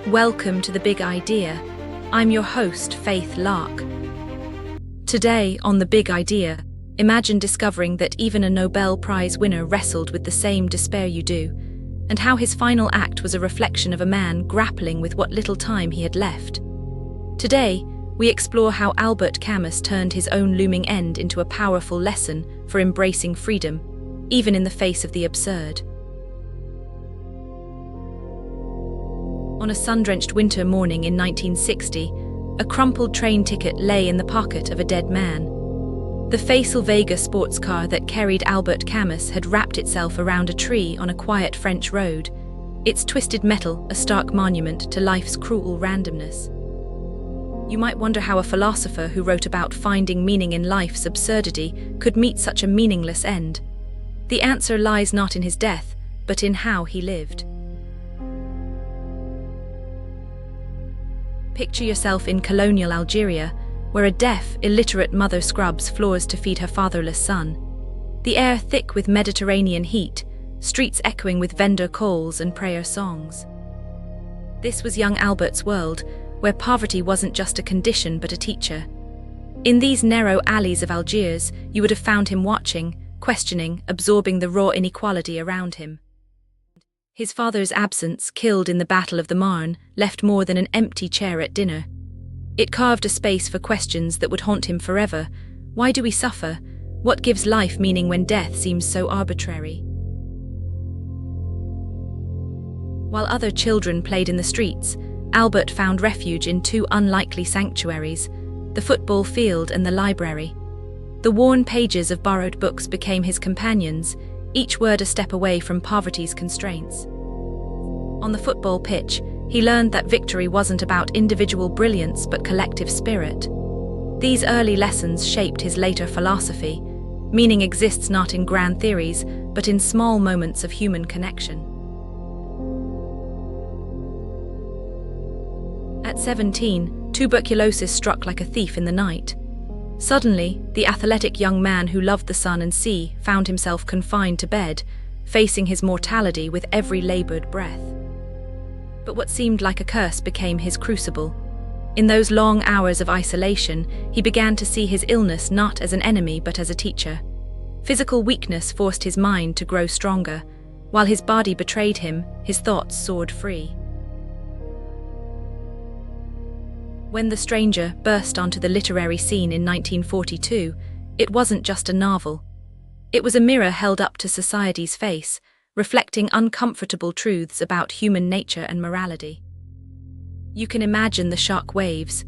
Welcome to The Big Idea. I'm your host, Faith Lark. Today, on The Big Idea, imagine discovering that even a Nobel Prize winner wrestled with the same despair you do, and how his final act was a reflection of a man grappling with what little time he had left. Today, we explore how Albert Camus turned his own looming end into a powerful lesson for embracing freedom, even in the face of the absurd. On a sun-drenched winter morning in 1960, a crumpled train ticket lay in the pocket of a dead man. The Facel Vega sports car that carried Albert Camus had wrapped itself around a tree on a quiet French road, its twisted metal a stark monument to life's cruel randomness. You might wonder how a philosopher who wrote about finding meaning in life's absurdity could meet such a meaningless end. The answer lies not in his death, but in how he lived. Picture yourself in colonial Algeria, where a deaf, illiterate mother scrubs floors to feed her fatherless son. The air thick with Mediterranean heat, streets echoing with vendor calls and prayer songs. This was young Albert's world, where poverty wasn't just a condition but a teacher. In these narrow alleys of Algiers, you would have found him watching, questioning, absorbing the raw inequality around him. His father's absence, killed in the Battle of the Marne, left more than an empty chair at dinner. It carved a space for questions that would haunt him forever. Why do we suffer? What gives life meaning when death seems so arbitrary? While other children played in the streets, Albert found refuge in two unlikely sanctuaries, the football field and the library. The worn pages of borrowed books became his companions, each word a step away from poverty's constraints. On the football pitch, he learned that victory wasn't about individual brilliance but collective spirit. These early lessons shaped his later philosophy. Meaning exists not in grand theories, but in small moments of human connection. At 17, tuberculosis struck like a thief in the night. Suddenly, the athletic young man who loved the sun and sea found himself confined to bed, facing his mortality with every labored breath. But what seemed like a curse became his crucible. In those long hours of isolation, he began to see his illness not as an enemy but as a teacher. Physical weakness forced his mind to grow stronger. While his body betrayed him, his thoughts soared free. When The Stranger burst onto the literary scene in 1942, it wasn't just a novel. It was a mirror held up to society's face, reflecting uncomfortable truths about human nature and morality. You can imagine the shock waves.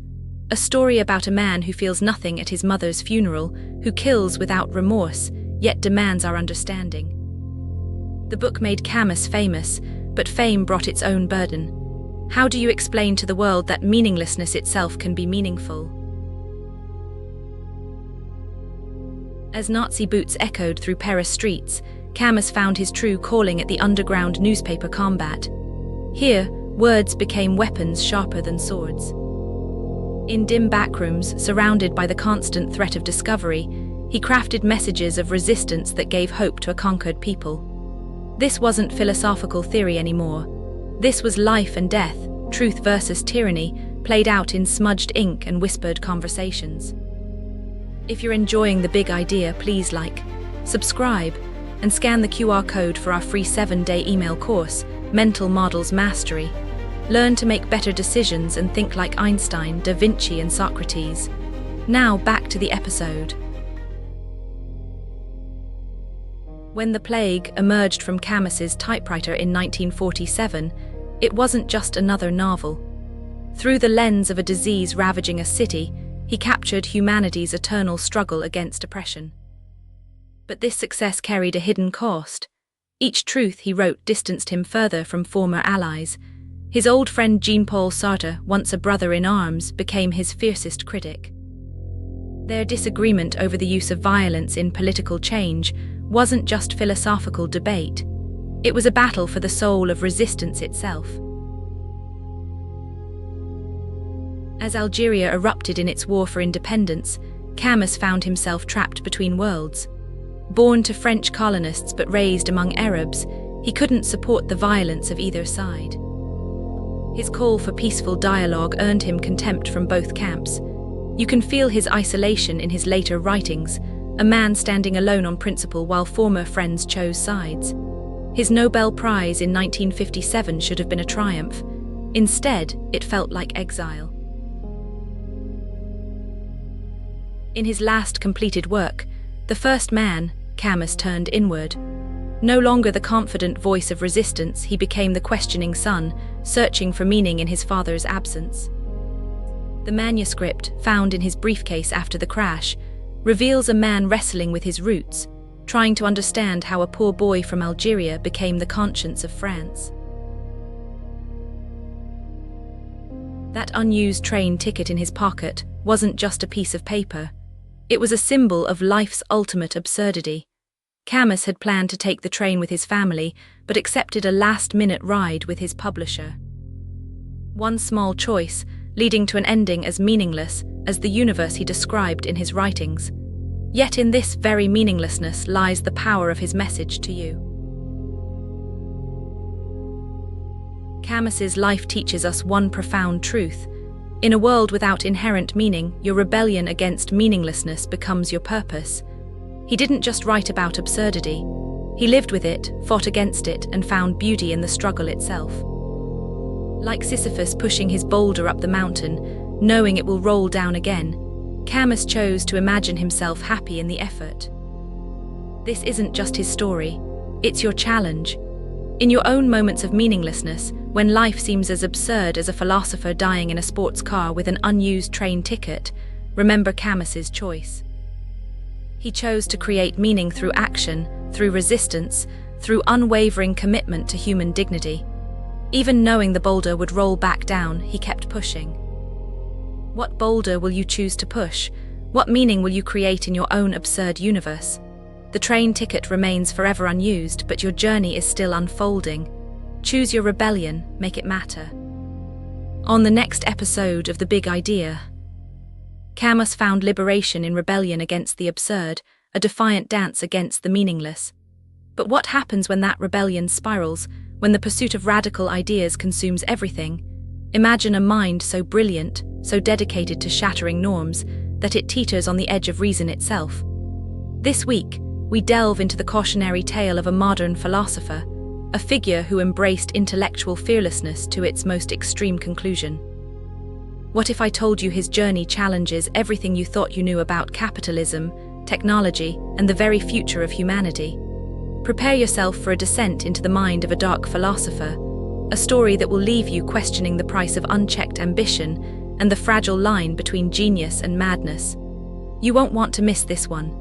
A story about a man who feels nothing at his mother's funeral, who kills without remorse, yet demands our understanding. The book made Camus famous, but fame brought its own burden. How do you explain to the world that meaninglessness itself can be meaningful? As Nazi boots echoed through Paris streets, Camus found his true calling at the underground newspaper combat. Here, words became weapons sharper than swords. In dim backrooms, surrounded by the constant threat of discovery, he crafted messages of resistance that gave hope to a conquered people. This wasn't philosophical theory anymore. This was life and death, truth versus tyranny, played out in smudged ink and whispered conversations. If you're enjoying The Big Idea, please like, subscribe, and scan the QR code for our free 7-day email course, Mental Models Mastery. Learn to make better decisions and think like Einstein, Da Vinci, and Socrates. Now back to the episode. When The Plague emerged from Camus's typewriter in 1947, it wasn't just another novel. Through the lens of a disease ravaging a city, he captured humanity's eternal struggle against oppression. But this success carried a hidden cost. Each truth he wrote distanced him further from former allies. His old friend Jean-Paul Sartre, once a brother in arms, became his fiercest critic. Their disagreement over the use of violence in political change wasn't just philosophical debate. It was a battle for the soul of resistance itself. As Algeria erupted in its war for independence, Camus found himself trapped between worlds. Born to French colonists but raised among Arabs, he couldn't support the violence of either side. His call for peaceful dialogue earned him contempt from both camps. You can feel his isolation in his later writings, a man standing alone on principle while former friends chose sides. His Nobel Prize in 1957 should have been a triumph. Instead, it felt like exile. In his last completed work, The First Man, Camus turned inward. No longer the confident voice of resistance, he became the questioning son, searching for meaning in his father's absence. The manuscript, found in his briefcase after the crash, reveals a man wrestling with his roots, trying to understand how a poor boy from Algeria became the conscience of France. That unused train ticket in his pocket wasn't just a piece of paper. It was a symbol of life's ultimate absurdity. Camus had planned to take the train with his family, but accepted a last-minute ride with his publisher. One small choice, leading to an ending as meaningless as the universe he described in his writings. Yet in this very meaninglessness lies the power of his message to you. Camus's life teaches us one profound truth. In a world without inherent meaning, your rebellion against meaninglessness becomes your purpose. He didn't just write about absurdity. He lived with it, fought against it, and found beauty in the struggle itself. Like Sisyphus pushing his boulder up the mountain, knowing it will roll down again, Camus chose to imagine himself happy in the effort. This isn't just his story, it's your challenge. In your own moments of meaninglessness, when life seems as absurd as a philosopher dying in a sports car with an unused train ticket, remember Camus's choice. He chose to create meaning through action, through resistance, through unwavering commitment to human dignity. Even knowing the boulder would roll back down, he kept pushing. What boulder will you choose to push? What meaning will you create in your own absurd universe? The train ticket remains forever unused, but your journey is still unfolding. Choose your rebellion, make it matter. On the next episode of The Big Idea, Camus found liberation in rebellion against the absurd, a defiant dance against the meaningless. But what happens when that rebellion spirals, when the pursuit of radical ideas consumes everything? Imagine a mind so brilliant, so dedicated to shattering norms, that it teeters on the edge of reason itself. This week, we delve into the cautionary tale of a modern philosopher, a figure who embraced intellectual fearlessness to its most extreme conclusion. What if I told you his journey challenges everything you thought you knew about capitalism, technology, and the very future of humanity? Prepare yourself for a descent into the mind of a dark philosopher, a story that will leave you questioning the price of unchecked ambition and the fragile line between genius and madness. You won't want to miss this one.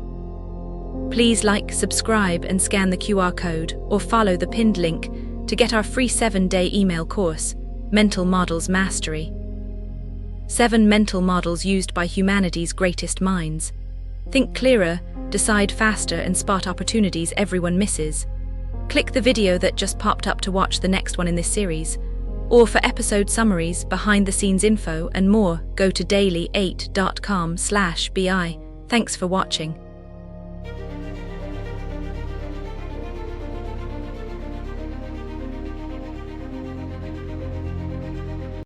Please like, subscribe, and scan the QR code or follow the pinned link to get our free 7-day email course, Mental Models Mastery. 7 mental models used by humanity's greatest minds. Think clearer, decide faster, and spot opportunities everyone misses. Click the video that just popped up to watch the next one in this series. Or for episode summaries, behind-the-scenes info, and more, go to daily8.com/bi. Thanks for watching.